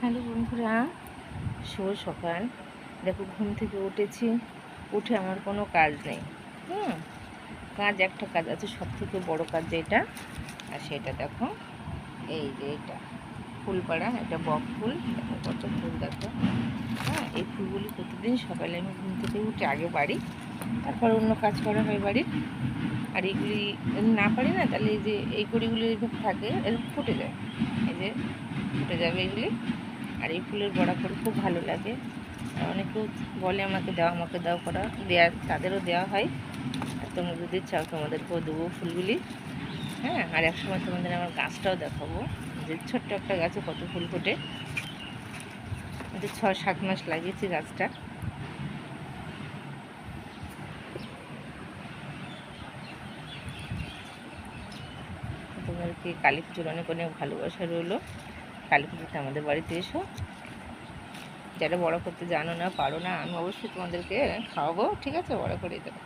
Hello বন্ধুরা, শুভ সকাল। দেখো, ঘুম থেকে উঠেছি, উঠে আমার কোনো কাজ নেই। কাজ একটা কাজ আছে, সব থেকে বড় কাজ যেটা, আর সেটা দেখো, এই যে এটা ফুল পাড়া, এটা বক ফুল। দেখো কত ফুল, দেখো। এই ফুলগুলি প্রতিদিন সকালে আমি ঘুম থেকে উঠে আগে বাড়ি, তারপর অন্য কাজ করা হয় বাড়ির। আর এইগুলি যদি না পারি না, তাহলে এই যে এই কড়িগুলি এরকম থাকে, এরকম ফুটে যায়, এই যে ফুটে যাবে এগুলি। আর এই ফুলের বড়া করে খুব ভালো লাগে। অনেকেও বলে আমাকে দাও, আমাকে দাও করা, দেওয়া তাদেরও দেওয়া হয়। আর তোমরা যদি চাও তোমাদেরকেও দেবো ফুলগুলি। আর একসময় তোমাদের আমার গাছটাও দেখাবো, যে ছোট্ট একটা গাছে কত ফুল ফোটে। 6-7 মাস লাগিয়েছি গাছটা। তোমাদেরকে কালী পুজোর অনেক অনেক ভালোবাসা রইলো। কালী পুজোতে আমাদের বাড়িতে এসো। যারা বড় করতে জানো না, পারো না, আমি অবশ্যই তোমাদেরকে খাওয়াবো, ঠিক আছে? বড় করে দেবো।